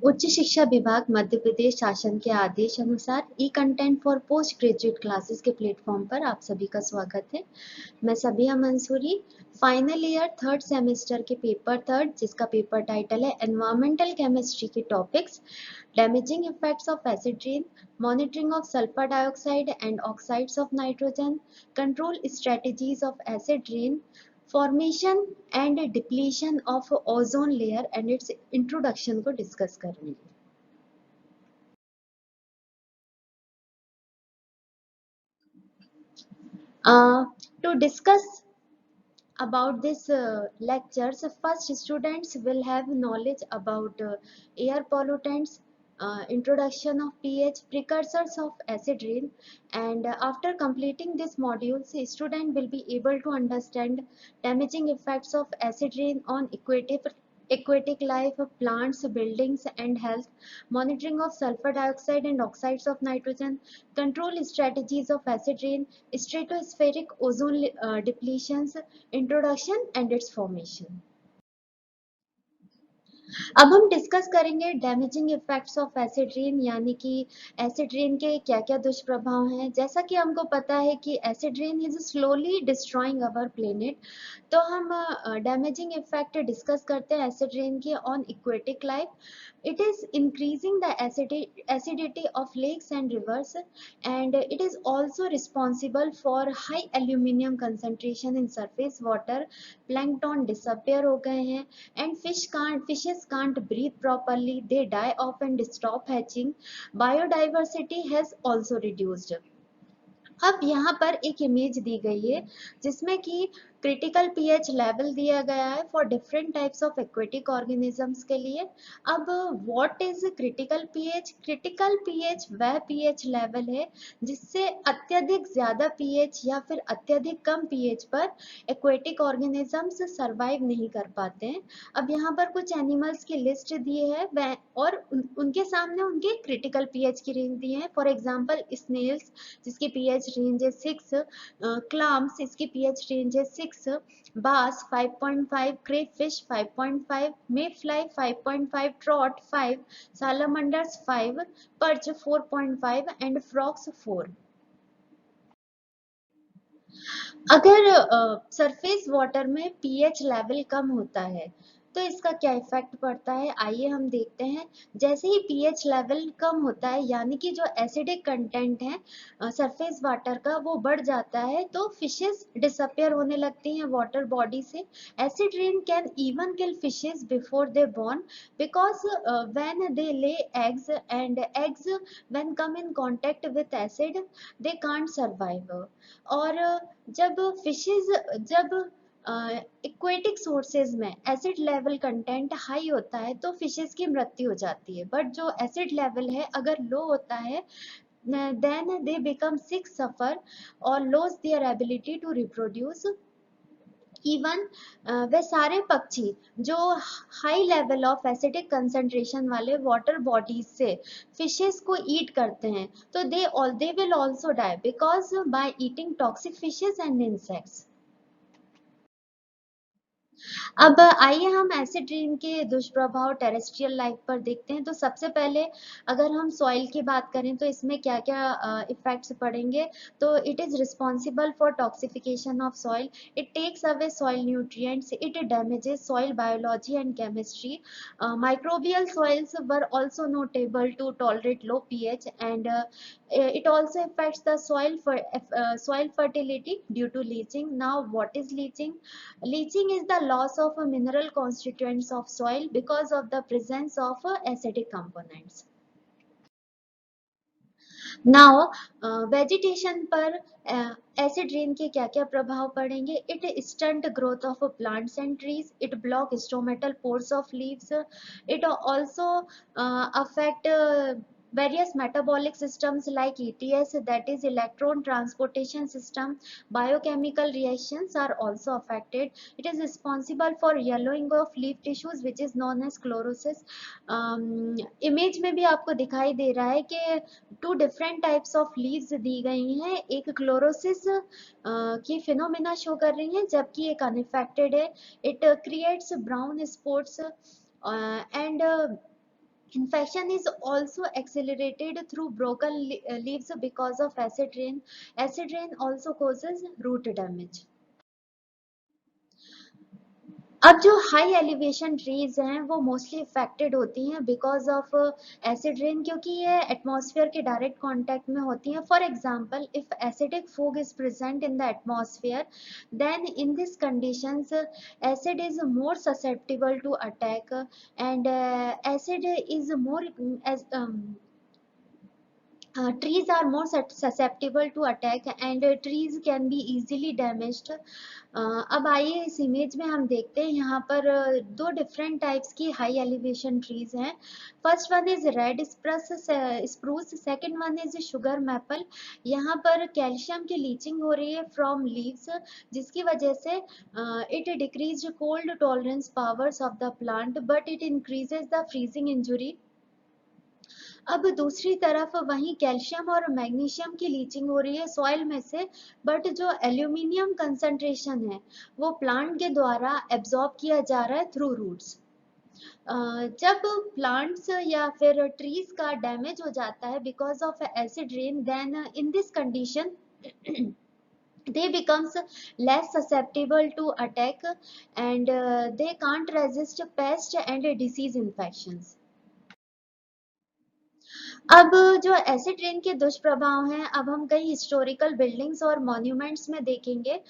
उच्च शिक्षा विभाग मध्य प्रदेश शासन के आदेश अनुसार e content for post graduate classes के प्लेटफॉर्म पर आप सभी का स्वागत है। मैं Sabia Mansoori final year third semester के पेपर थर्ड, जिसका पेपर टाइटल है एनवायरमेंटल केमिस्ट्री के topics damaging effects of acid rain, monitoring of sulfur dioxide and oxides of nitrogen, control strategies of acid rain, formation and depletion of ozone layer and its introduction को discuss करेंगे। To discuss about this lectures, first students will have knowledge about air pollutants, introduction of pH, precursors of acid rain, and after completing this modules, student will be able to understand damaging effects of acid rain on aquatic life, plants, buildings and health, monitoring of sulfur dioxide and oxides of nitrogen, control strategies of acid rain, stratospheric ozone depletions, introduction and its formation। अब हम discuss करेंगे damaging effects of acid rain, यानी कि acid rain के क्या क्या दुष्प्रभाव हैं। जैसा कि हमको पता है कि acid rain is slowly destroying our planet, तो हम डैमेजिंग इफेक्ट डिस्कस करते हैं एसिड रेन के on aquatic life. It is increasing the acidity of lakes and rivers, and it is also responsible for high aluminum concentration in surface water। plankton disappear हो गए हैं, and fishes can't breathe properly, they die off and stop hatching। biodiversity has also reduced। अब यहाँ पर एक image दी गई है जिसमें कि क्रिटिकल पीएच लेवल दिया गया है for different types of aquatic organisms के लिए। अब what is critical pH? Critical pH वह पीएच लेवल है जिससे अत्यधिक ज्यादा पीएच या फिर अत्यधिक कम पीएच पर एक्वेटिक ऑर्गेनिजम्स सरवाइव नहीं कर पाते हैं। अब यहाँ पर कुछ एनिमल्स की लिस्ट दी है और उनके सामने उनके क्रिटिकल पीएच की रेंज दी है। फॉर एग्जाम्पल स्नेल्स जिसकी पीएच रेंज है 6, क्लाम्स इसकी पीएच रेंज है 6, bass 5.5, crayfish 5.5, mayfly 5.5, trout 5, salamanders 5, perch 4.5 and frogs 4। अगर सरफेस वाटर में पीएच लेवल कम होता है तो इसका क्या इफेक्ट पड़ता है, आइए हम देखते हैं। जैसे ही पीएच लेवल कम होता है यानी कि जो एसिडिक कंटेंट है सरफेस वाटर का वो बढ़ जाता है, तो फिशेस डिसअपियर होने लगती हैं वाटर बॉडी से। Acid rain can even kill fishes before they born because when they lay eggs and eggs when come in contact with acid they can't survive. और जब इक्वेटिक सोर्सेज में acid level content high होता है तो fishes की मृत्यु हो जाती है, बट जो एसिड लेवल है अगर लो होता है then they become sick, suffer और loss their ability to reproduce. Even वे सारे पक्षी जो high level of acidic concentration वाले वाटर बॉडीज से फिशेस को ईट करते हैं तो they will also die because by eating toxic fishes and insects. अब आइए हम एसिड रेन के दुष्प्रभाव टेरेस्ट्रियल लाइफ पर देखते हैं। तो सबसे पहले अगर हम सॉइल की बात करें तो इसमें क्या क्या इफेक्ट्स पड़ेंगे, तो it is responsible for toxification of soil, it takes away soil nutrients, it damages soil biology and chemistry. microbial soils were also notable to tolerate low pH, and it also affects the soil fertility due to leaching। Now what is leaching? Leaching is the loss of mineral constituents of soil because of the presence of acidic components। Now vegetation पर acid rain के क्या क्या प्रभाव पड़ेंगे? It stunt growth of plants and trees, it block stomatal pores of leaves, it also affect various metabolic systems like ETS, that is electron transportation system, biochemical reactions are also affected। It is responsible for yellowing of leaf tissues which is known as chlorosis। Image में भी आपको दिखाई दे रहा है कि two different types of leaves दी गई हैं, एक क्लोरोसिस की फिनोमिना शो कर रही है जबकि एक अनइफेक्टेड है। It creates brown spots and Infection is also accelerated through broken leaves because of acid rain. Acid rain also causes root damage. अब जो हाई एलिवेशन ट्रीज हैं वो मोस्टली इफेक्टेड होती हैं बिकॉज ऑफ एसिड रेन, क्योंकि ये atmosphere के direct contact में होती हैं. For example, if acidic fog is present in the atmosphere, then in this conditions acid is more susceptible to attack, and acid is more trees are more susceptible to attack and trees can be easily damaged. अब आइए इस image में हम देखते हैं. यहाँ पर दो डिफरेंट टाइप्स की हाई एलिवेशन ट्रीज हैं. First one is red spruce, second one is sugar maple. यहाँ पर कैल्शियम की लीचिंग हो रही है फ्रॉम लीव्स, जिसकी वजह से it decrease cold tolerance powers of the plant, but it increases the freezing injury. अब दूसरी तरफ वहीं कैल्शियम और मैग्नीशियम की लीचिंग हो रही है सॉइल में से, बट जो एल्यूमिनियम कंसंट्रेशन है वो प्लांट के द्वारा एब्जॉर्ब किया जा रहा है थ्रू रूट्स. जब प्लांट्स या फिर ट्रीज का डैमेज हो जाता है because of acid rain, then in this condition they becomes less susceptible to attack and they can't resist pest and disease infections. अब जो एसिड रेन के दुष्प्रभाव हैं, अब हम कई हिस्टोरिकल बिल्डिंग्स और मॉन्यूमेंट्स में देखेंगे.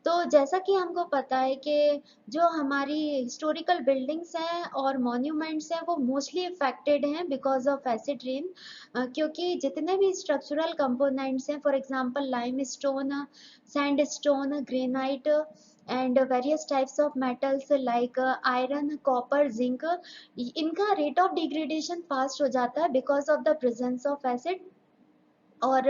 तो जैसा कि हमको पता है कि जो हमारी हिस्टोरिकल बिल्डिंग्स हैं और मॉन्यूमेंट्स हैं वो मोस्टली इफेक्टेड हैं बिकॉज ऑफ एसिड रेन, क्योंकि जितने भी स्ट्रक्चरल कंपोनेंट्स हैं, for example limestone, sandstone, granite and various types of metals like iron, copper, zinc, इनका rate of degradation fast हो जाता है because of the presence of acid. और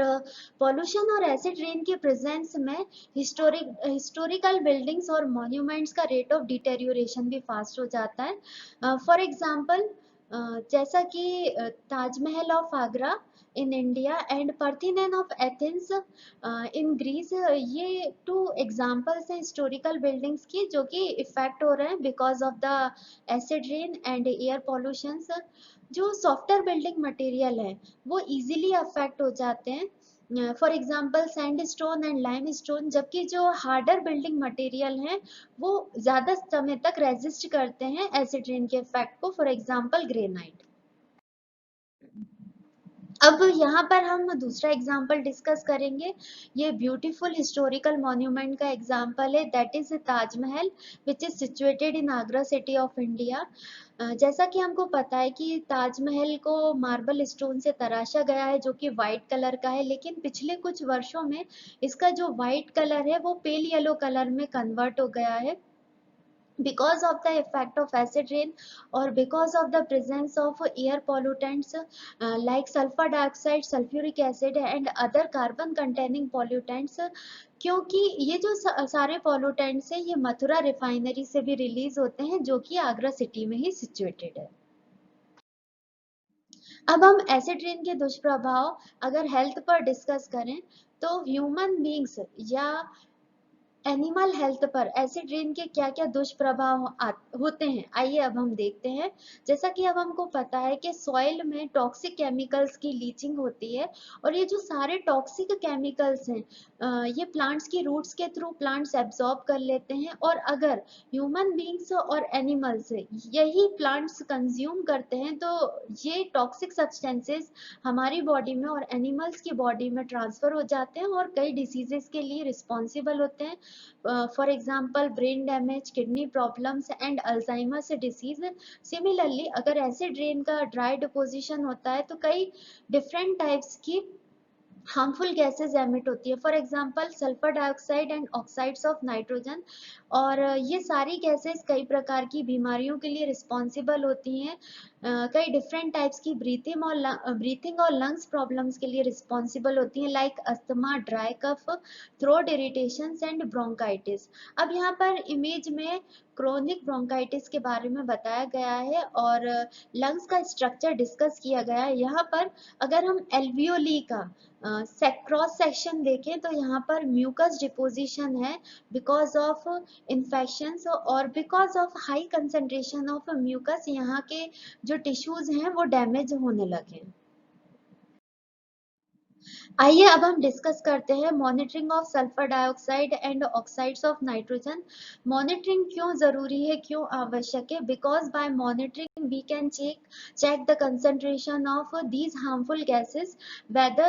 पॉल्यूशन और एसिड रेन के प्रेजेंस में हिस्टोरिकल बिल्डिंग्स और मॉन्यूमेंट्स का रेट ऑफ डिटेरियोरेशन भी फास्ट हो जाता है. फॉर एग्जांपल, जैसा कि Taj Mahal of Agra in India and Parthenon of Athens in Greece, ये टू एग्जांपल्स हैं हिस्टोरिकल बिल्डिंग्स की जो कि इफेक्ट हो रहे हैं because of the acid rain and air pollution. जो सॉफ्टवेयर बिल्डिंग मटेरियल है वो इजीली अफेक्ट हो जाते हैं, for example sandstone and limestone, जबकि जो हार्डर बिल्डिंग मटेरियल हैं वो ज़्यादा समय तक रेजिस्ट करते हैं एसिड रेन के इफेक्ट को, फॉर एग्जांपल ग्रेनाइट. अब यहाँ पर हम दूसरा एग्जाम्पल डिस्कस करेंगे. ये ब्यूटीफुल हिस्टोरिकल मॉन्यूमेंट का एग्जाम्पल है, that is Taj Mahal which is situated in Agra city of India. जैसा कि हमको पता है कि ताजमहल को मार्बल स्टोन से तराशा गया है जो कि वाइट कलर का है, लेकिन पिछले कुछ वर्षों में इसका जो वाइट कलर है वो पेल येलो कलर में कन्वर्ट हो गया है because of the effect of acid rain or because of the presence of air pollutants like sulfur dioxide, sulfuric acid and other carbon containing pollutants. क्योंकि ये जो सारे pollutants हैं ये मथुरा रिफाइनरी से भी रिलीज होते हैं जो कि आगरा सिटी में ही सिचुएटेड है. अब हम एसिड रेन के दुष्प्रभाव अगर हेल्थ पर डिस्कस करें तो ह्यूमन बींग्स या एनिमल हेल्थ पर एसिड रेन के क्या क्या दुष्प्रभाव होते हैं, आइए अब हम देखते हैं. जैसा कि अब हमको पता है कि सॉइल में टॉक्सिक केमिकल्स की लीचिंग होती है और ये जो सारे टॉक्सिक केमिकल्स हैं ये प्लांट्स की रूट्स के थ्रू प्लांट्स एब्जॉर्ब कर लेते हैं, और अगर ह्यूमन बींग्स और एनिमल्स यही प्लांट्स कंज्यूम करते हैं तो ये टॉक्सिक सब्सटेंसेस हमारी बॉडी में और एनिमल्स की बॉडी में ट्रांसफर हो जाते हैं और कई डिसीजेस के लिए रिस्पॉन्सिबल होते हैं, for example brain damage, kidney problems and Alzheimer's disease. Similarly अगर एसिड रेन का ड्राई डिपोजिशन होता है तो कई डिफरेंट टाइप्स की हार्मफुल गैसेस एमिट होती है, for example sulphur dioxide and oxides of nitrogen. और ये सारी गैसेस कई प्रकार की बीमारियों के लिए रिस्पॉन्सिबल होती हैं, कई डिफरेंट टाइप्स की ब्रीथिंग और लंग्स प्रॉब्लम्स के लिए रिस्पॉन्सिबल होती हैं like asthma, dry cough, throat irritations and bronchitis. अब यहाँ पर इमेज में क्रोनिक ब्रोंकाइटिस के बारे में बताया गया है और लंग्स का स्ट्रक्चर डिस्कस किया गया है। यहाँ पर अगर हम एल्वियोली का क्रॉस सेक्शन देखें तो यहाँ पर म्यूकस डिपोजिशन है बिकॉज ऑफ इन्फेक्शंस और because of high concentration of mucus यहाँ के जो टिश्यूज हैं वो डैमेज होने लगे। आइए अब हम डिस्कस करते हैं monitoring of sulphur dioxide and oxides of nitrogen. Monitoring क्यों जरूरी है, क्यों आवश्यक है? Because by monitoring we can check the concentration of these harmful gases whether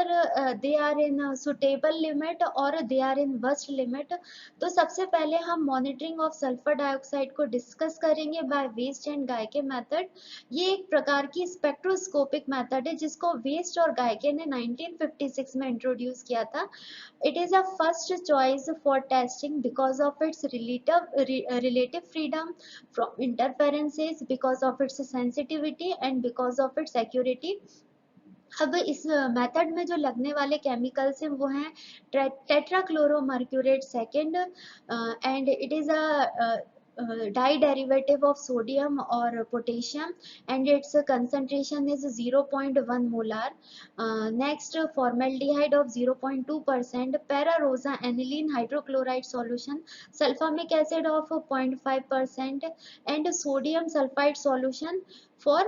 they are in a suitable limit or they are in worst limit। तो सबसे पहले हम मॉनिटरिंग ऑफ सल्फर डाइऑक्साइड को डिस्कस करेंगे बाय वेस्ट एंड गायके method. ये एक प्रकार की स्पेक्ट्रोस्कोपिक मेथड है जिसको वेस्ट और गायके ने 1956 में इंट्रोड्यूस किया था। It is a first choice for testing because of its relative freedom from interferences, because of its sensitivity and because of its accuracy। अब इस मेथड में जो लगने वाले केमिकल्स हैं वो हैं tetrachloromercurate second and it is a diderivative of sodium or potassium and its concentration is 0.1 molar। Next, formaldehyde of 0.2%, para-rosa aniline hydrochloride solution, sulfamic acid of 0.5% and sodium sulfide solution for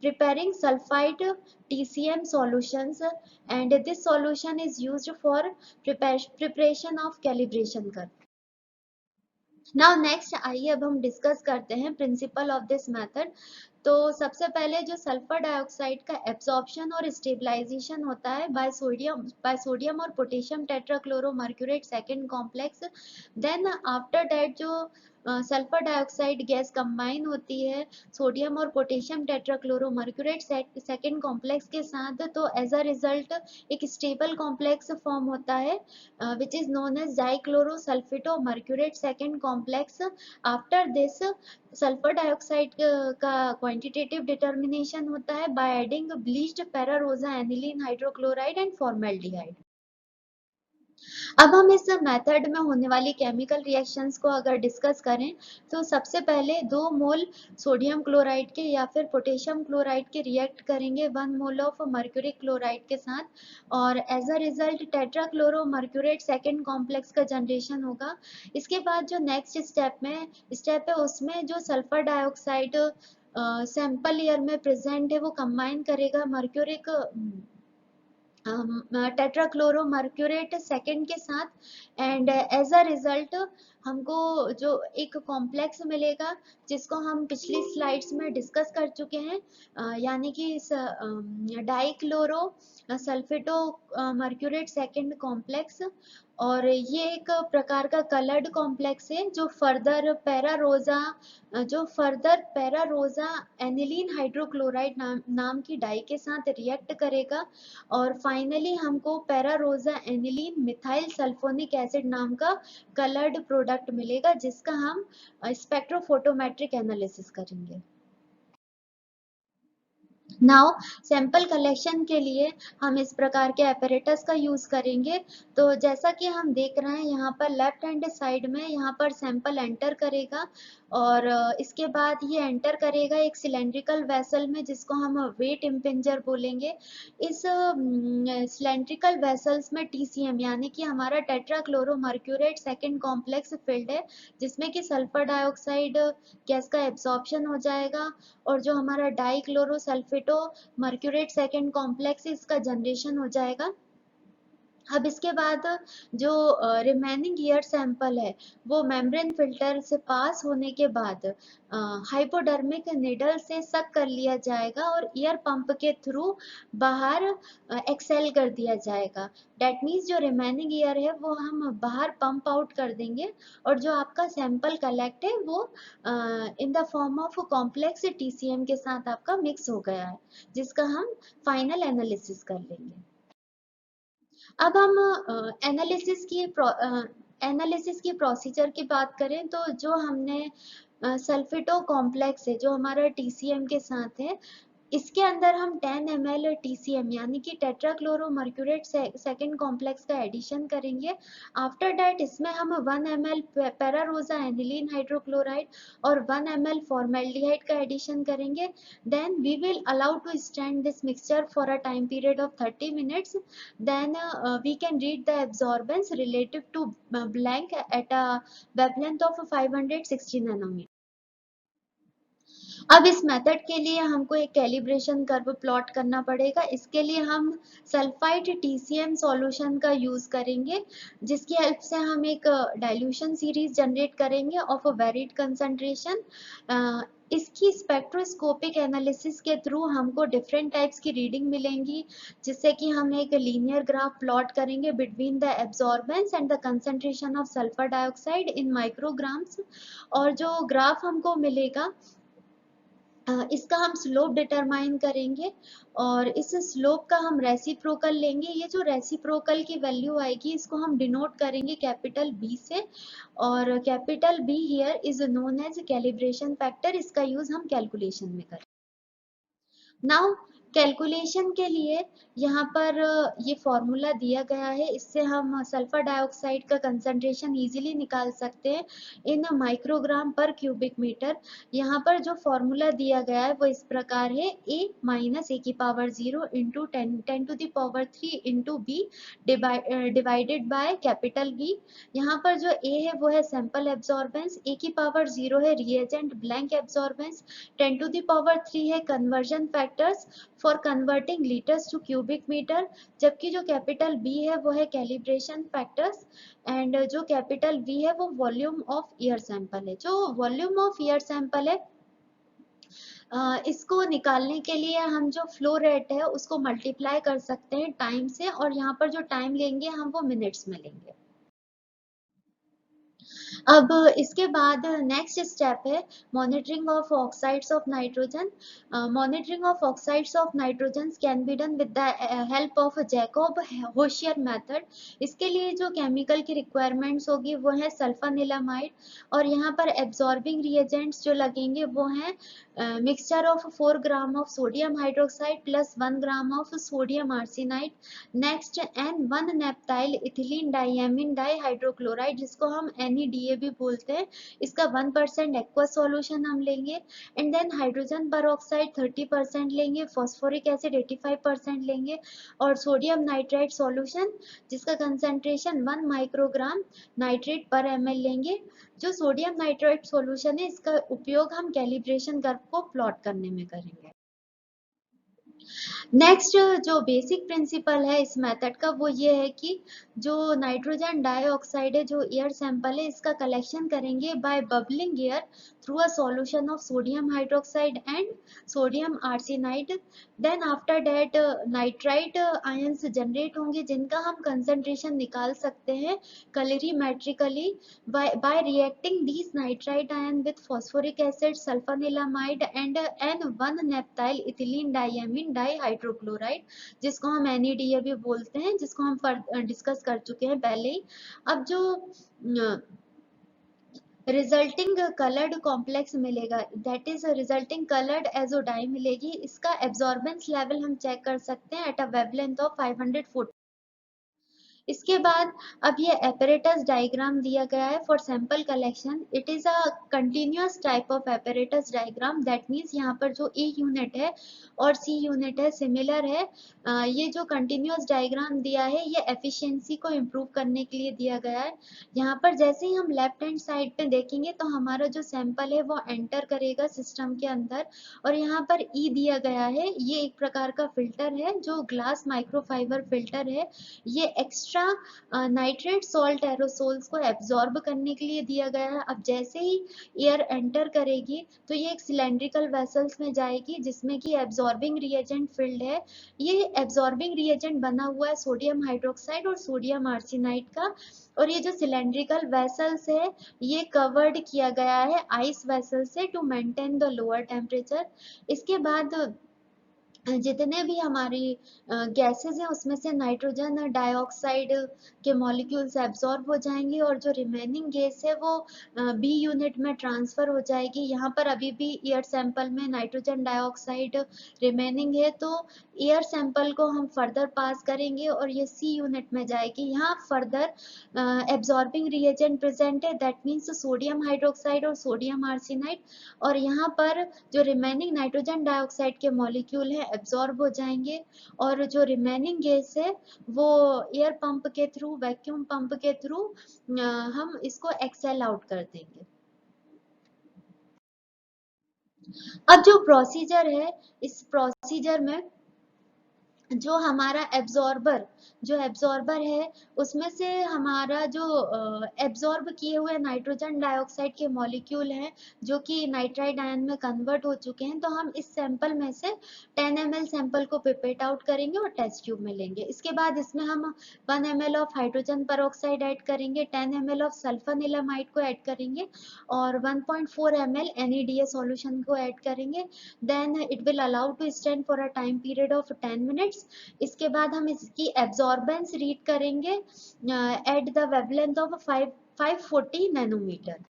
preparing sulfide TCM solutions, and this solution is used for preparation of calibration curve। Now next आइए अब हम discuss करते हैं principle of this method. तो सबसे पहले जो sulphur dioxide का एब्जॉर्प्शन और स्टेबलाइजेशन होता है बाय सोडियम और potassium tetrachloromercurate second complex. Then after that जो सल्फर डाइऑक्साइड गैस कंबाइन होती है सोडियम और पोटेशियम टेट्राक्लोरोमर्क्यूरेट सेकेंड कॉम्प्लेक्स के साथ, तो एज अ रिजल्ट एक स्टेबल कॉम्प्लेक्स फॉर्म होता है which is known as dichlorosulfito-mercurate second complex। After this sulphur dioxide का क्वांटिटेटिव डिटर्मिनेशन होता है by adding bleached pararosaniline hydrochloride and formaldehyde. अब हम इस मेथड में होने वाली केमिकल रिएक्शंस को अगर डिस्कस करें तो सबसे पहले 2 मोल सोडियम क्लोराइड के या फिर पोटेशियम क्लोराइड के रिएक्ट करेंगे 1 मोल ऑफ मर्क्यूरिक क्लोराइड के साथ और as a result tetrachloromercurate second complex का जनरेशन होगा। इसके बाद जो नेक्स्ट स्टेप है उसमें जो सल्फर डाइऑक्साइड सैंपल ईयर में प्रेजेंट है वो कंबाइन करेगा मर्क्यूरिक टेट्राक्लोरोमर्क्यूरेट सेकेंड के साथ एंड एज अ रिजल्ट हमको जो एक कॉम्प्लेक्स मिलेगा जिसको हम पिछली स्लाइड्स में डिस्कस कर चुके हैं, यानी कि डाइक्लोरो सल्फेटो मर्क्यूरेट सेकेंड कॉम्प्लेक्स। और ये एक प्रकार का कलर्ड कॉम्प्लेक्स है जो फर्दर पैरारोजा एनिलीन हाइड्रोक्लोराइड नाम की डाई के साथ रिएक्ट करेगा और फाइनली हमको पैरारोजा एनिलीन मिथाइल सल्फोनिक एसिड नाम का कलर्ड प्रोडक्ट मिलेगा जिसका हम स्पेक्ट्रोफोटोमेट्रिक एनालिसिस करेंगे। नाउ सैंपल कलेक्शन के लिए हम इस प्रकार के apparatus का यूज करेंगे। तो जैसा कि हम देख रहे हैं यहाँ पर लेफ्ट हैंड साइड में यहाँ पर सैंपल एंटर करेगा और इसके बाद ये एंटर करेगा एक सिलेंड्रिकल वेसल में जिसको हम वेट इम्पिंजर बोलेंगे। इस सिलेंड्रिकल वेसल्स में TCM यानी कि हमारा टेट्राक्लोरोमर्क्यूरेट सेकेंड कॉम्प्लेक्स फिल्ड है जिसमें कि सल्फर डाइऑक्साइड गैस का एब्जॉर्प्शन हो जाएगा और जो हमारा डाइक्लोरोसल्फेटो मर्क्यूरेट सेकेंड कॉम्प्लेक्स इसका जनरेशन हो जाएगा। अब इसके बाद जो रिमेनिंग ईयर सैंपल है वो मेम्ब्रेन फिल्टर से पास होने के बाद हाइपोडर्मिक निडल से सक कर लिया जाएगा और ईयर पंप के थ्रू बाहर एक्सेल कर दिया जाएगा। डेट मीन्स जो रिमेनिंग ईयर है वो हम बाहर पंप आउट कर देंगे और जो आपका सैंपल कलेक्ट है वो in the form of complex TCM के साथ आपका मिक्स हो गया है जिसका हम फाइनल एनालिसिस कर लेंगे। अब हम एनालिसिस की प्रोसीजर की बात करें तो जो हमने सल्फेटो कॉम्प्लेक्स है जो हमारा TCM के साथ है इसके अंदर हम 10 ml TCM यानी कि टेट्राक्लोरोमर्क्यूरेट सेकेंड कॉम्प्लेक्स का एडिशन करेंगे। आफ्टर दैट इसमें हम 1 ml पैरारोजा एनिलीन हाइड्रोक्लोराइड और 1 ml फॉर्मेल्डिहाइड का एडिशन करेंगे। Then we will allow to stand this mixture for a time period of 30 minutes. Then we can read the absorbance relative to blank at a wavelength of 560 nanometer. अब इस method के लिए हमको एक calibration curve plot करना पड़ेगा। इसके लिए हम सल्फाइड TCM सॉल्यूशन का यूज करेंगे, जिसकी हेल्प से हम एक डाइल्यूशन सीरीज जनरेट करेंगे ऑफ अ वेरिड कंसंट्रेशन। इसकी स्पेक्ट्रोस्कोपिक एनालिसिस के थ्रू हमको डिफरेंट टाइप्स की रीडिंग मिलेंगी, जिससे कि हम एक लीनियर ग्राफ प्लॉट करेंगे between the absorbance and the concentration of sulphur dioxide in micrograms. और जो ग्राफ हमको मिलेगा इसका हम स्लोप डिटरमाइन करेंगे और इस स्लोप का हम रेसिप्रोकल लेंगे। ये जो रेसिप्रोकल की वैल्यू आएगी इसको हम डिनोट करेंगे कैपिटल B से, और capital B here is known as calibration factor. इसका यूज हम कैलकुलेशन में करें। नाउ कैलकुलेशन के लिए यहाँ पर ये फॉर्मूला दिया गया है, इससे हम सल्फर डाइऑक्साइड का कंसंट्रेशन इजीली निकाल सकते हैं इन माइक्रोग्राम पर क्यूबिक मीटर। यहाँ पर जो फॉर्मूला दिया गया है वो इस प्रकार है, a माइनस ए की power 0 into 10 to the power 3 into b divided by capital B। यहाँ पर जो a है वो है सैंपल एब्जॉर्बेंस, a की पावर 0 है reagent blank absorbance, 10 to the power 3 है conversion factors for converting litres to cubic metre, जबकि जो कैपिटल B है वो है कैलिब्रेशन फैक्टर्स, एंड जो कैपिटल V है वो वॉल्यूम ऑफ एयर सैंपल है। जो वॉल्यूम ऑफ एयर सैंपल है इसको निकालने के लिए हम जो फ्लो रेट है उसको मल्टीप्लाई कर सकते हैं टाइम से, और यहाँ पर जो टाइम लेंगे हम वो मिनट्स में लेंगे। अब इसके बाद नेक्स्ट स्टेप है monitoring of oxides of nitrogen. Monitoring of oxides of nitrogen can be done with the help of Jacob Hochheiser method. इसके लिए जो केमिकल की रिक्वायरमेंट्स होगी वो है सल्फानिलामाइड, और यहाँ पर एब्जॉर्बिंग रिएजेंट्स जो लगेंगे वो हैं mixture of 4 gram of sodium hydroxide plus 1 gram of sodium arsenide. Next N1 naphthyl ethylene diamine dihydrochloride, जिसको हम NEDA भी बोलते हैं। इसका 1% एक्वा सॉल्यूशन हम लेंगे, एंड देन हाइड्रोजन परऑक्साइड 30% लेंगे, फॉस्फोरिक एसिड 85% लेंगे, और सोडियम नाइट्राइट सॉल्यूशन जिसका कंसेंट्रेशन 1 माइक्रोग्राम नाइट्रेट पर ml लेंगे। जो सोडियम नाइट्राइट सॉल्यूशन है इसका उपयोग हम कैलिब्रेशन कर्व को प्लॉट करने में करेंगे। नेक्स्ट जो बेसिक प्रिंसिपल है इस मेथड का वो ये है कि जो नाइट्रोजन डाइऑक्साइड है, जो एयर सैंपल है, इसका कलेक्शन करेंगे by bubbling air through a solution of sodium hydroxide and sodium arsenide. Then after that nitrite ions generate होंगे जिनका हम कंसंट्रेशन निकाल सकते हैं कलरीमेट्रिकली by reacting these nitrite ion with phosphoric acid, sulfanilamide and N1 naphthyl ethylene diamine dihydrochloride, जिसको हम NEDA भी बोलते हैं, जिसको हम डिस्कस कर चुके हैं पहले ही। अब जो रिजल्टिंग कलर्ड कॉम्प्लेक्स मिलेगा, that is resulting coloured azo dye मिलेगी, इसका एब्जॉर्बेंस लेवल हम चेक कर सकते हैं एट अ वेवलेंथ ऑफ 540। इसके बाद अब ये एपरेटस डायग्राम दिया गया है for sample collection. It is a continuous type of apparatus diagram, that means यहाँ पर जो ए यूनिट है और सी यूनिट है सिमिलर है। ये जो कंटिन्यूअस डायग्राम दिया है ये एफिशिएंसी को इम्प्रूव करने के लिए दिया गया है। यहाँ पर जैसे ही हम लेफ्ट हैंड साइड पे देखेंगे तो हमारा जो सैंपल है वो एंटर करेगा सिस्टम के अंदर, और यहाँ पर ई दिया गया है, ये एक प्रकार का फिल्टर है जो ग्लास माइक्रोफाइबर फिल्टर है। ये एक्स्ट्रा नाइट्रेट सॉल्ट एरोसोल्स को एब्जॉर्ब करने के लिए दिया गया है। अब जैसे ही एयर एंटर करेगी तो ये एक सिलेंड्रिकल वेसल्स में जाएगी जिसमें कि एब्जॉर्बिंग रिएजेंट फिल्ड है। ये एब्जॉर्बिंग रिएजेंट बना हुआ है सोडियम हाइड्रोक्साइड और सोडियम आर्सेनाइड का, और ये जो सिलेंड्रिकल वेसल्स है ये कवर्ड किया गया है आइस वेसल से to maintain the lower temperature. इसके बाद जितने भी हमारी गैसेस हैं उसमें से नाइट्रोजन डाइऑक्साइड के मॉलिक्यूल्स एब्जॉर्ब हो जाएंगे और जो रिमेनिंग गैस है वो बी यूनिट में ट्रांसफर हो जाएगी। यहाँ पर अभी भी एयर सैंपल में नाइट्रोजन डाइऑक्साइड रिमेनिंग है, तो एयर सैंपल को हम फर्दर पास करेंगे और ये सी यूनिट में जाएगी। यहाँ फर्दर एब्जॉर्बिंग रिएजेंट प्रेजेंट है, दैट मीन्स सोडियम हाइड्रोक्साइड और सोडियम आर्सेनाइड, और यहाँ पर जो रिमेनिंग नाइट्रोजन डाइऑक्साइड के मॉलिक्यूल हैं एब्जॉर्ब हो जाएंगे और जो रिमेनिंग गैस है वो एयर पंप के थ्रू, वैक्यूम पंप के थ्रू हम इसको एक्सेल आउट कर देंगे। अब जो प्रोसीजर है, इस प्रोसीजर में जो हमारा एब्जॉर्बर है उसमें से हमारा जो एब्जॉर्ब किए हुए नाइट्रोजन डाइऑक्साइड के मॉलिक्यूल हैं जो कि नाइट्राइड आयन में कन्वर्ट हो चुके हैं, तो हम इस सैंपल में से 10 ml सैंपल को पिपेट आउट करेंगे और टेस्ट ट्यूब में लेंगे। इसके बाद इसमें हम 1 ml of hydrogen peroxide add करेंगे, 10 ml ऑफ सल्फरनिलमाइड को ऐड करेंगे और 1.4 ml NaDH सॉल्यूशन को ऐड करेंगे। Then it will allow to stand for a time period of 10 minutes. इसके बाद हम इसकी एब्जॉर्बेंस रीड करेंगे at the wavelength of 540 nanometre.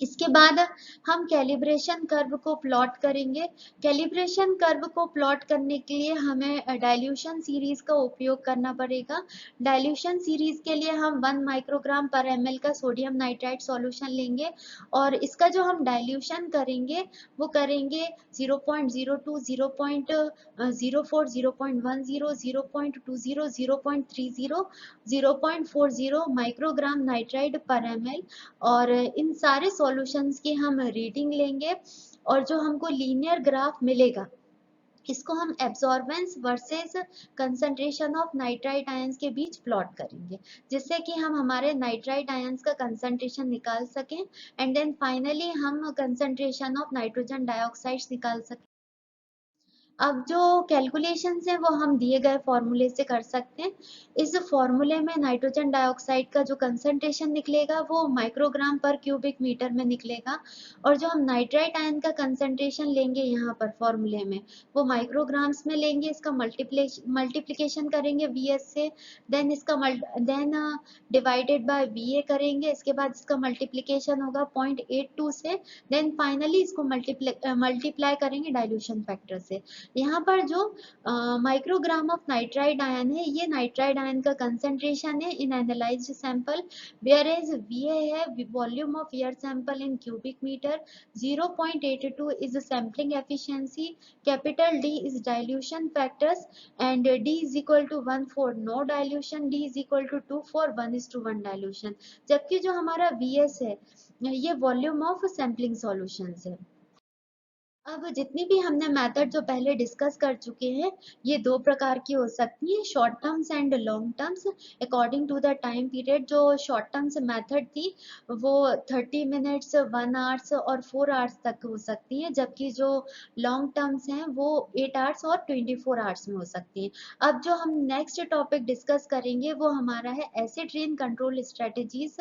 इसके बाद हम कैलिब्रेशन कर्व को प्लॉट करेंगे। कैलिब्रेशन कर्व को प्लॉट करने के लिए हमें डाइल्यूशन सीरीज का उपयोग करना पड़ेगा। डाइल्यूशन सीरीज के लिए हम 1 माइक्रोग्राम पर ml का सोडियम नाइट्राइट सॉल्यूशन लेंगे और इसका जो हम डाइल्यूशन करेंगे वो करेंगे 0.02, 0.04, 0.10, 0.20, 0.30, 0.40 माइक्रोग्राम नाइट्राइड पर ml, और इन सारे सॉल्यूशंस की हम रीडिंग लेंगे और जो हमको लीनियर ग्राफ मिलेगा इसको हम absorbance versus concentration of nitride ions के बीच प्लॉट करेंगे, जिससे कि हम हमारे नाइट्राइड आयंस का कंसंट्रेशन निकाल सकें एंड देन फाइनली हम कंसंट्रेशन ऑफ नाइट्रोजन डाइऑक्साइड निकाल सकें। अब जो कैलकुलेशंस हैं वो हम दिए गए फॉर्मूले से कर सकते हैं। इस फॉर्मूले में नाइट्रोजन डाइऑक्साइड का जो कंसंट्रेशन निकलेगा वो माइक्रोग्राम पर क्यूबिक मीटर में निकलेगा और जो हम नाइट्राइट आयन का कंसंट्रेशन लेंगे यहाँ पर फॉर्मूले में वो माइक्रोग्राम्स में लेंगे। इसका मल्टीप्लिकेशन करेंगे वीएस से, देन इसका देन डिवाइडेड बाय वीए करेंगे। इसके बाद इसका मल्टीप्लिकेशन होगा 0.82 से, देन फाइनली इसको मल्टीप्लाई करेंगे डाइल्यूशन फैक्टर से। यहाँ पर जो माइक्रोग्राम ऑफ नाइट्राइड आयन है ये नाइट्राइड आयन का कंसंट्रेशन है in analysed sample, where as VA है volume of air sample in cubic metre, 0.82 is sampling efficiency, capital D is dilution factors and D is equal to 1 for no dilution, D is equal to 2 for 1:1 dilution. जबकि जो हमारा VS है ये volume of sampling solutions है। अब जितनी भी हमने मेथड जो पहले डिस्कस कर चुके हैं ये दो प्रकार की हो सकती है, short terms and long terms according to the time period. जो शॉर्ट टर्म्स मेथड थी वो 30 मिनट्स, 1 आवर्स और 4 आवर्स तक हो सकती है, जबकि जो लॉन्ग टर्म्स हैं वो 8 आवर्स और 24 आवर्स में हो सकती हैं। अब जो हम नेक्स्ट टॉपिक डिस्कस करेंगे वो हमारा है एसिड रेन कंट्रोल स्ट्रेटेजीज।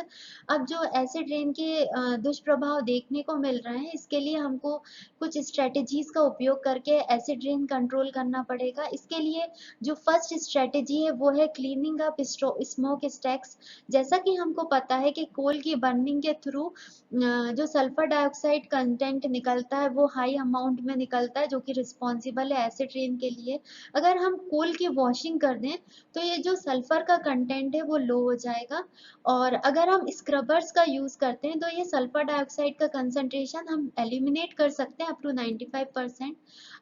अब जो एसिड रेन के दुष्प्रभाव देखने को मिल रहे हैं इसके लिए हमको कुछ स्ट्रेटेजीज का उपयोग करके एसिड रेन कंट्रोल करना पड़ेगा। इसके लिए जो फर्स्ट स्ट्रेटेजी है वो है क्लीनिंग अप स्मोक स्टैक्स। जैसा कि हमको पता है कि कोल की बर्निंग के थ्रू जो सल्फर डाइऑक्साइड कंटेंट निकलता है वो हाई अमाउंट में निकलता है जो कि रिस्पॉन्सिबल है एसिड रेन के लिए। अगर हम कोल की वॉशिंग कर दें तो ये जो सल्फर का कंटेंट है वो लो हो जाएगा, और अगर हम स्क्रबर्स का यूज करते हैं तो ये सल्फर डाइऑक्साइड का कंसंट्रेशन हम एलिमिनेट कर सकते हैं अप टू 95%।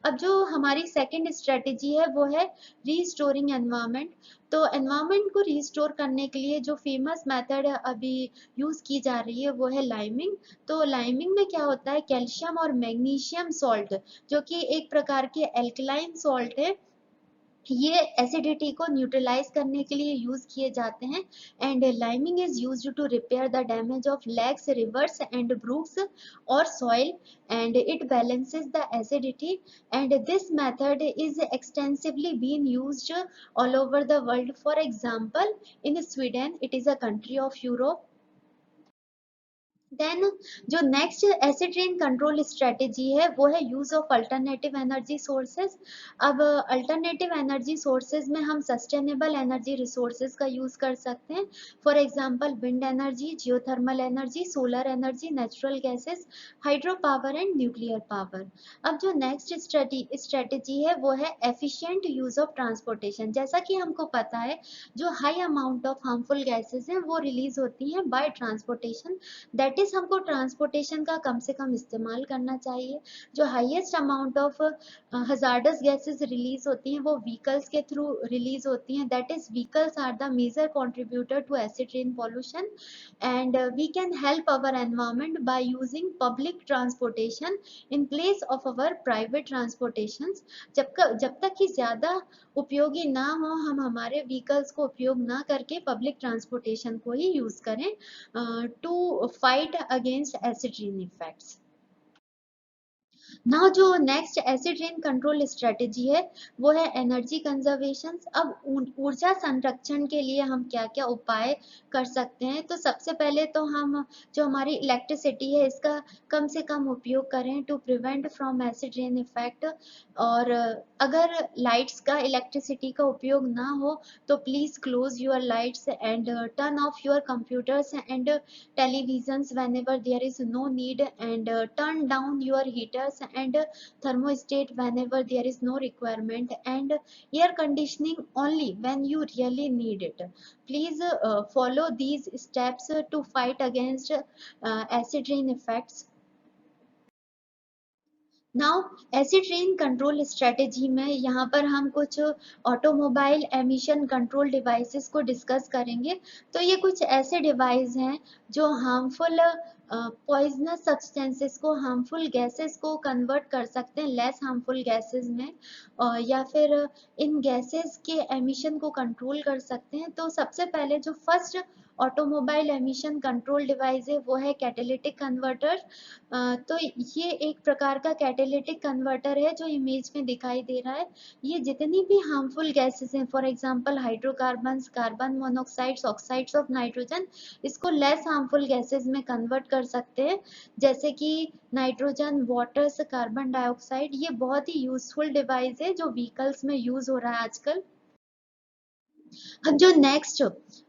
अब जो हमारी सेकंड स्ट्रेटेजी है वो है रीस्टोरिंग एनवायरनमेंट। तो एनवायरनमेंट को रीस्टोर करने के लिए जो फेमस मेथड अभी यूज की जा रही है वो है लाइमिंग। तो लाइमिंग में क्या होता है, कैल्शियम और मैग्नीशियम सॉल्ट जो कि एक प्रकार के एल्कलाइन सॉल्ट है, ये एसिडिटी को न्यूट्रलाइज करने के लिए यूज किए जाते हैं and liming is used to repair the damage of lakes, rivers and brooks और soil and it balances the acidity and this method is extensively been used all over the world. For example in Sweden, it is a country of Europe, then जो next acid rain control strategy है वो है use of alternative energy sources. अब alternative energy sources में हम sustainable energy resources का use कर सकते हैं। For example wind energy, geothermal energy, solar energy, natural gases, hydro power and nuclear power. अब जो नेक्स्ट स्ट्रेटेजी है वो है एफिशिएंट यूज ऑफ ट्रांसपोर्टेशन। जैसा कि हमको पता है जो high amount of harmful gases हैं वो रिलीज होती हैं बाय ट्रांसपोर्टेशन, दैट इज हमको ट्रांसपोर्टेशन का कम से कम इस्तेमाल करना चाहिए। जो highest amount of hazardous gases release होती हैं वो व्हीकल्स के थ्रू रिलीज होती हैं, that is vehicles are the major contributor to acid rain pollution. And we can help our environment by using public transportation in place of our private transportation. जब तक कि ज्यादा उपयोगी ना हो हम हमारे व्हीकल्स को उपयोग ना करके पब्लिक ट्रांसपोर्टेशन को ही यूज करें to fight against acid rain effects. Now जो next acid rain control strategy है वो है एनर्जी कंजर्वेशन। अब ऊर्जा संरक्षण के लिए हम क्या क्या उपाय कर सकते हैं, तो सबसे पहले तो हम जो हमारी इलेक्ट्रिसिटी है इसका कम से कम उपयोग करें to prevent from acid rain effect. और अगर लाइट्स का इलेक्ट्रिसिटी का उपयोग ना हो तो please close your lights and turn off your computers and televisions whenever there is no need, and turn down your heaters and thermostat whenever there is no requirement, and air conditioning only when you really need it. Please follow these steps to fight against acid rain effects. Now acid rain control strategy में यहाँ पर हम कुछ automobile emission control devices को discuss करेंगे। तो ये कुछ ऐसे डिवाइस हैं जो हार्मफुल पॉइजनस सब्सटेंसेस को, हार्मफुल गैसेस को कन्वर्ट कर सकते हैं लेस हार्मफुल गैसेस में, या फिर इन गैसेस के एमिशन को कंट्रोल कर सकते हैं। तो सबसे पहले जो first automobile emission control device है वो है कैटालिटिक कन्वर्टर। तो ये एक प्रकार का कैटालिटिक कन्वर्टर है जो इमेज में दिखाई दे रहा है। ये जितनी भी हार्मफुल गैसेस हैं, for example hydrocarbons, carbon monoxides, oxides of nitrogen, इसको लेस हार्मफुल गैसेस में कन्वर्ट कर सकते हैं, जैसे कि नाइट्रोजन, वाटर, कार्बन डाइऑक्साइड। ये बहुत ही यूजफुल डिवाइस है जो व्हीकल्स में यूज हो रहा है आजकल। अब जो नेक्स्ट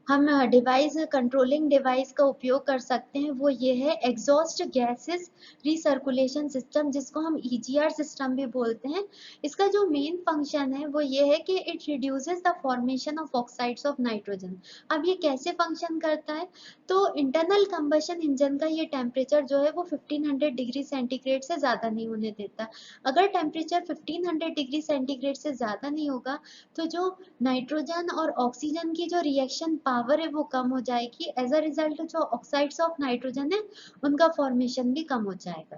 हम डिवाइस, कंट्रोलिंग डिवाइस का उपयोग कर सकते हैं वो ये है एग्जॉस्ट गैसेस रिसर्कुलेशन सिस्टम, जिसको हम ईजीआर सिस्टम भी बोलते हैं। इसका जो मेन फंक्शन है वो ये है कि it reduces the formation of oxides of nitrogen. अब ये कैसे फंक्शन करता है, तो इंटरनल कंबशन इंजन का ये टेम्परेचर जो है वो 1500 डिग्री सेंटीग्रेड से ज़्यादा नहीं होने देता। अगर टेम्परेचर 1500 डिग्री सेंटीग्रेड से ज़्यादा नहीं होगा तो जो नाइट्रोजन और ऑक्सीजन की जो रिएक्शन पावर है वो कम हो जाएगी। एज अ रिजल्ट जो ऑक्साइड्स ऑफ नाइट्रोजन है उनका फॉर्मेशन भी कम हो जाएगा।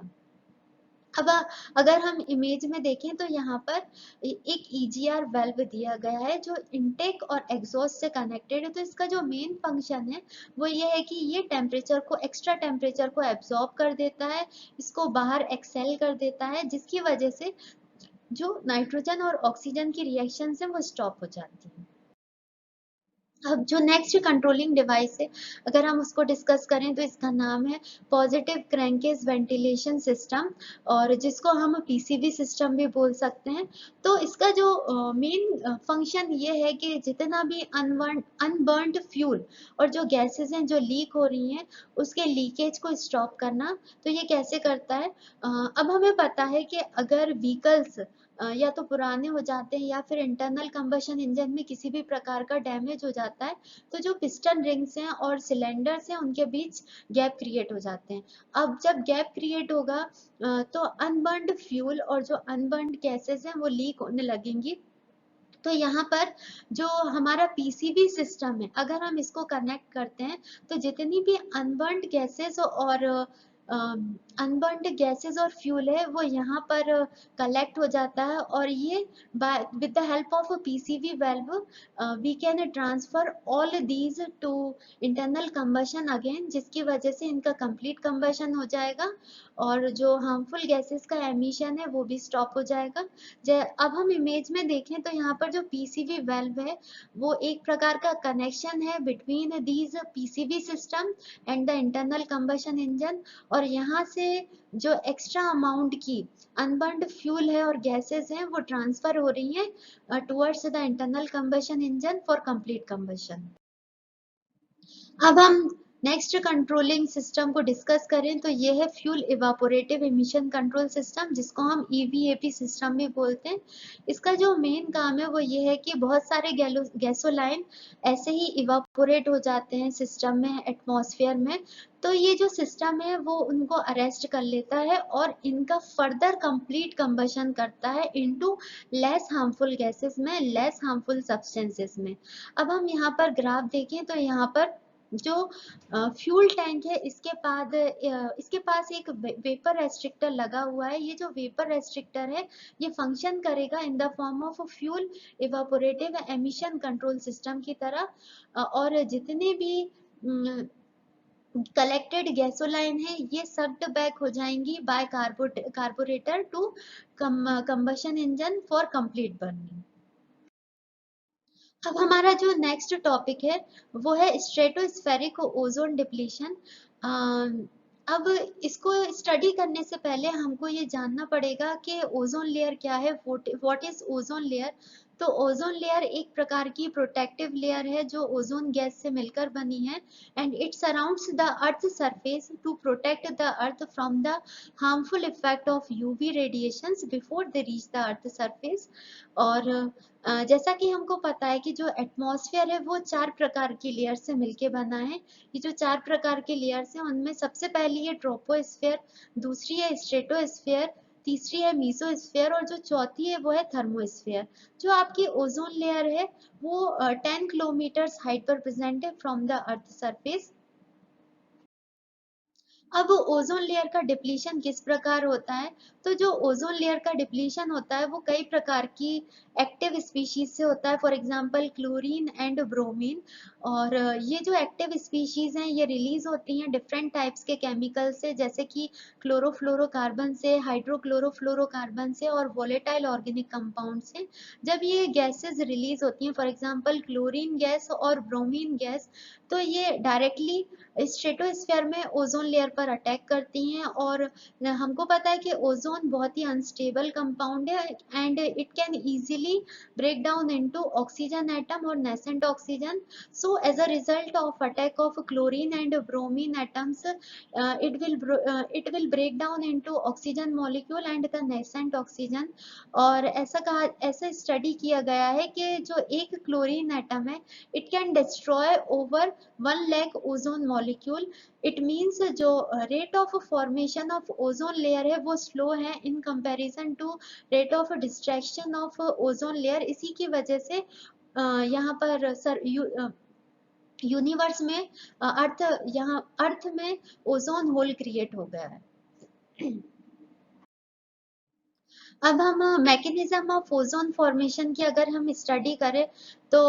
अब अगर हम इमेज में देखें तो यहाँ पर एक ईजीआर वेल्व दिया गया है जो इनटेक और एग्जॉस्ट से कनेक्टेड है। तो इसका जो मेन फंक्शन है वो ये है कि ये टेम्परेचर को, एक्स्ट्रा टेम्परेचर को एब्जॉर्ब कर देता है, इसको बाहर एक्सेल कर देता है, जिसकी वजह से जो नाइट्रोजन और ऑक्सीजन की रिएक्शन है वो स्टॉप हो जाती है। अब जो नेक्स्ट कंट्रोलिंग डिवाइस है अगर हम उसको डिस्कस करें तो इसका नाम है पॉजिटिव क्रैंकेज वेंटिलेशन सिस्टम, और जिसको हम पीसीवी सिस्टम भी बोल सकते हैं। तो इसका जो मेन फंक्शन ये है कि जितना भी अनबर्न्ड फ्यूल और जो गैसेस हैं जो लीक हो रही हैं उसके लीकेज को स्टॉप करना। तो ये कैसे करता है, अब हमें पता है कि अगर व्हीकल्स या तो पुराने हो जाते हैं या फिर इंटरनल कंबशन इंजन में किसी भी प्रकार का डैमेज हो जाता है तो जो पिस्टन रिंग्स हैं और सिलेंडर्स हैं उनके बीच गैप क्रिएट हो जाते हैं। अब जब गैप क्रिएट होगा तो अनबर्न्ड फ्यूल और जो अनबर्न्ड गैसेस हैं वो लीक होने लगेंगी। तो यहाँ पर जो हमारा पीसीबी सिस्टम है अगर हम इसको कनेक्ट करते हैं तो जितनी भी अनबर्न्ड गैसेस और अनबर्न्ड गैसेस और फ्यूल है वो यहाँ पर कलेक्ट हो जाता है, और ये with the help of PCV valve we can transfer all these to internal combustion again, जिसकी वजह से इनका कंप्लीट कंबशन हो जाएगा और जो हार्मफुल गैसेस का एमिशन है वो भी स्टॉप हो जाएगा। अब हम इमेज में देखें तो यहाँ पर जो पीसीवी वेल्व है वो एक प्रकार का कनेक्शन है between these PCV system and the internal combustion engine, और यहाँ से जो एक्स्ट्रा अमाउंट की अनबर्न्ड फ्यूल है और गैसेस हैं वो ट्रांसफर हो रही हैं towards the internal combustion engine for complete combustion. अब हम नेक्स्ट कंट्रोलिंग सिस्टम को डिस्कस करें तो ये है fuel evaporative emission control system, जिसको हम ईवीएपी सिस्टम भी बोलते हैं। इसका जो मेन काम है वो ये है कि बहुत सारे गैसोलाइन ऐसे ही इवापोरेट हो जाते हैं सिस्टम में, एटमॉस्फेयर में, तो ये जो सिस्टम है वो उनको अरेस्ट कर लेता है और इनका फर्दर कंप्लीट कंबशन करता है इनटू लेस हार्मफुल गैसेस में, लेस हार्मफुल सब्सटेंसेस में। अब हम यहाँ पर ग्राफ देखें तो यहाँ पर जो फ्यूल टैंक है इसके पास एक वेपर रेस्ट्रिक्टर लगा हुआ है। ये जो वेपर रेस्ट्रिक्टर है ये फंक्शन करेगा in the form of fuel evaporative emission control system की तरह, और जितने भी कलेक्टेड गैसोलाइन है ये सक्ड बैक हो जाएंगी by carburettor to combustion engine for complete burning. अब हमारा जो नेक्स्ट टॉपिक है वो है स्ट्रेटोस्फेरिक ओजोन डिप्लीशन। अब इसको स्टडी करने से पहले हमको ये जानना पड़ेगा कि ओजोन लेयर क्या है, व्हाट इज ओजोन लेयर। तो ओजोन लेयर एक प्रकार की प्रोटेक्टिव लेयर है जो ओजोन गैस से मिलकर बनी है, and it surrounds the earth surface to protect the earth from the harmful effect of UV radiations before they reach the earth surface. और जैसा कि हमको पता है कि जो एटमॉस्फेयर है वो 4 प्रकार की लेयर से मिलके बना है। ये जो 4 प्रकार के लेयर्स हैं उनमें सबसे पहली है ट्रोपोस्फेयर, दूसरी है स्ट्रेटोस्फेयर, तीसरी है मीसोस्फेयर और जो चौथी है वो है थर्मोस्फेयर। जो आपकी ओजोन लेयर है वो 10 किलोमीटर हाइट पर प्रेजेंट है फ्रॉम द अर्थ सरफेस। अब ओजोन लेयर का डिप्लीशन किस प्रकार होता है, तो जो ओजोन लेयर का डिप्लीशन होता है वो कई प्रकार की एक्टिव स्पीशीज से होता है, for example chlorine and bromine. और ये जो एक्टिव स्पीशीज हैं ये रिलीज होती हैं डिफरेंट टाइप्स के केमिकल से, जैसे कि क्लोरोफ्लोरोकार्बन से, हाइड्रोक्लोरोफ्लोरोकार्बन से और वोलेटाइल ऑर्गेनिक कंपाउंड से। जब ये गैसेस रिलीज होती हैं, फॉर एग्जांपल क्लोरीन गैस और ब्रोमीन गैस, तो ये डायरेक्टली स्ट्रेटोस्फेयर में ओजोन लेयर पर अटैक करती हैं। और हमको पता है कि ओजोन बहुत ही अनस्टेबल कंपाउंड है and it can easily break down into oxygen atom or nascent oxygen. So as a result of attack of chlorine and bromine atoms, it will break down into oxygen molecule and the nascent oxygen. और ऐसा study किया गया है कि जो एक chlorine atom है it can destroy over 1 lakh ozone molecule. It means जो rate of formation of ozone layer है वो स्लो है in comparison to rate of destruction of ozone layer. इसी की वजह से यहाँ पर यूनिवर्स में अर्थ में ओजोन होल क्रिएट हो गया है। अब हम मैकेनिज्म ऑफ ओजोन फॉर्मेशन की अगर हम स्टडी करें तो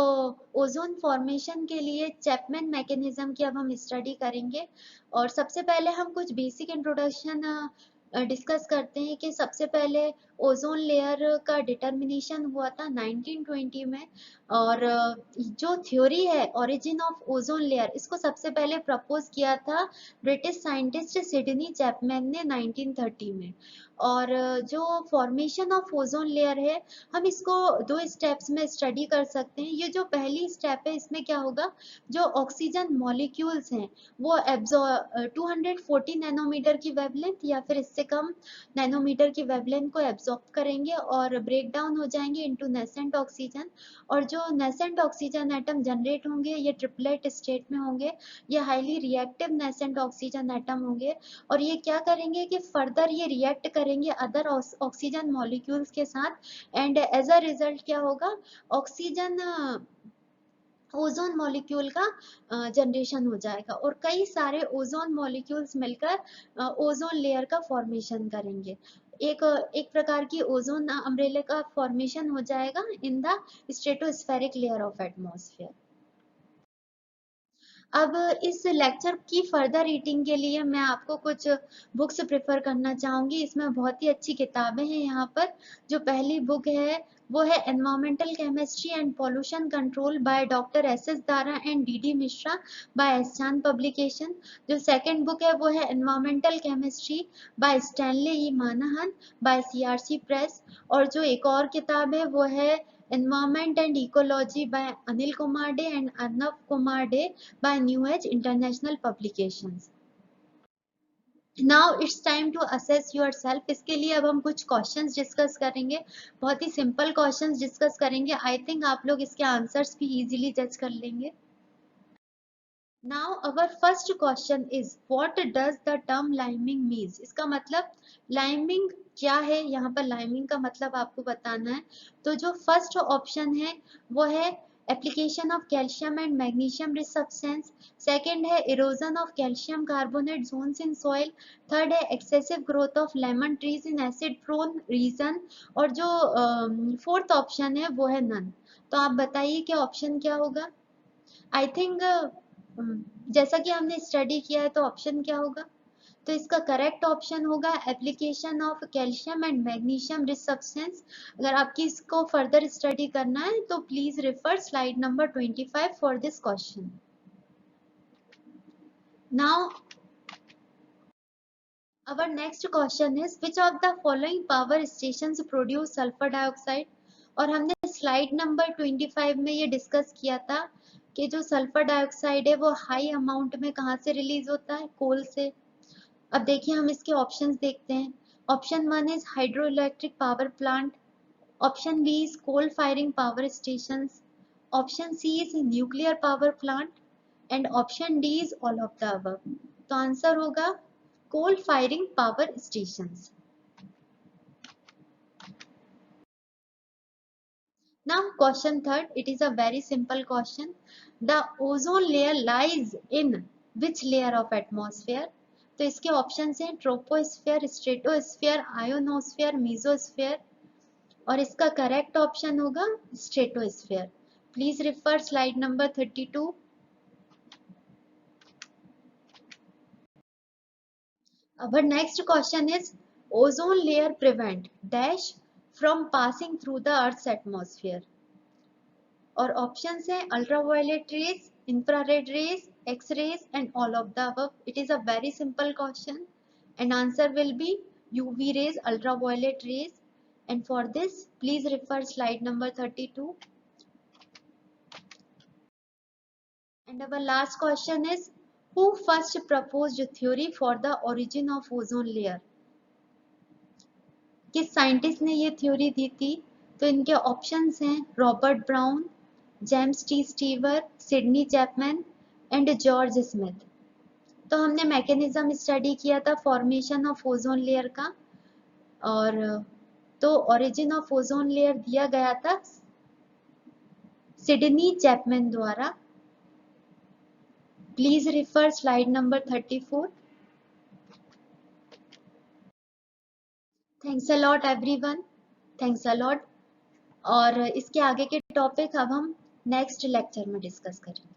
ओजोन फॉर्मेशन के लिए चैपमैन मैकेनिज्म की अब हम स्टडी करेंगे। और सबसे पहले हम कुछ बेसिक इंट्रोडक्शन डिस्कस करते हैं कि सबसे पहले ओजोन लेयर का डिटर्मिनेशन हुआ था 1920 में। और जो थ्योरी है ओरिजिन ऑफ ओजोन लेयर इसको सबसे पहले प्रपोज किया था ब्रिटिश साइंटिस्ट सिडनी चैपमैन ने 1930 में। और जो फॉर्मेशन ऑफ ओजोन लेयर है हम इसको 2 स्टेप्स में स्टडी कर सकते हैं। ये जो पहली स्टेप है इसमें क्या होगा, जो ऑक्सीजन मॉलिक्यूल्स हैं वो 240 नैनोमीटर की वेवलेंथ या फिर इससे कम नैनोमीटर की वेवलेंथ को एब्जॉर्ब करेंगे और ब्रेक डाउन हो जाएंगे इनटू नेसेंट ऑक्सीजन। और जो नेसेंट ऑक्सीजन एटम जनरेट होंगे ये ट्रिपलेट स्टेट में होंगे, ये highly reactive nascent oxygen atom होंगे। और ये क्या करेंगे कि फर्दर ये रिएक्ट करेंगे अदर ऑक्सीजन मॉलिक्यूल्स के साथ, एंड एज अ रिजल्ट क्या होगा, ऑक्सीजन ओजोन मॉलिक्यूल का जनरेशन हो जाएगा और कई सारे ओजोन मॉलिक्यूल्स मिलकर ओजोन लेयर का फॉर्मेशन करेंगे। एक प्रकार की ओजोन अम्ब्रेला का फॉर्मेशन हो जाएगा in the stratospheric layer of atmosphere. अब इस लेक्चर की फर्दर रीडिंग के लिए मैं आपको कुछ बुक्स प्रेफर करना चाहूंगी। इसमें बहुत ही अच्छी किताबें हैं यहाँ पर। जो पहली बुक है वो है environmental chemistry and pollution control by doctor S Dara and D Mishra by S Chand publication. जो सेकंड बुक है वो है environmental chemistry by Stanley E Manahan by CRC press. और जो एक और किताब है वो है environment and ecology by Anil Kumar De and Arnab Kumar De by New Age International Publications. Now it's time to assess yourself. इसके लिए अब हम कुछ क्वेश्चंस डिस्कस करेंगे, बहुत ही सिंपल क्वेश्चंस डिस्कस करेंगे। आई थिंक आप लोग इसके आंसर्स भी इजीली जज कर लेंगे। Now our first question is what does the term liming means? इसका मतलब लाइमिंग क्या है, यहाँ पर लाइमिंग का मतलब आपको बताना है। तो जो फर्स्ट ऑप्शन है वो है application of calcium and magnesium rich substance. Second है erosion of calcium carbonate zones in soil. Third है excessive growth of lemon trees in acid prone region. और जो फोर्थ ऑप्शन है वो है नन। तो आप बताइए कि ऑप्शन क्या होगा। आई थिंक जैसा कि हमने स्टडी किया है तो ऑप्शन क्या होगा। तो इसका करेक्ट ऑप्शन होगा application of calcium and magnesium rich substance. अगर आपकी इसको फर्दर स्टडी करना है तो please refer slide number 25 for this question. Now our next question is which of the following power stations produce sulfur dioxide। और हमने slide number 25 में ये डिस्कस किया था कि जो सल्फर डाइऑक्साइड है वो हाई अमाउंट में कहाँ से रिलीज होता है, कोल से। अब देखिए हम इसके ऑप्शंस देखते हैं। Option 1 is hydro electric power plant. Option B is coal firing power station. Option C is nuclear power plant and option D is all of the above. तो आंसर होगा coal firing power stations. Now question third, it is a very simple question. The ozone layer lies in which layer of atmosphere? तो इसके options हैं troposphere, stratosphere, ionosphere, mesosphere. और इसका correct option होगा stratosphere. Please refer slide number 32। Our next question is ozone layer prevent dash from passing through the earth's atmosphere। और options हैं ultraviolet rays, infrared rays, X rays and all of the above. It is a very simple question and answer will be UV rays, ultraviolet rays. And for this please refer slide number 32। And our last question is who first proposed theory for the origin of ozone layer? किस scientist ने ये theory दी थी। तो इनके options हैं Robert Brown, James T Stewart, Sydney Chapman and George Smith. तो हमने मैकेनिज्म स्टडी किया था फॉर्मेशन ऑफ ओजोन लेयर का। और तो ओरिजिन ऑफ ओजोन लेयर दिया गया था सिडनी चैपमैन द्वारा। Please refer slide number 34। Thanks a lot everyone, thanks a lot. और इसके आगे के टॉपिक अब हम नेक्स्ट लेक्चर में डिस्कस करेंगे।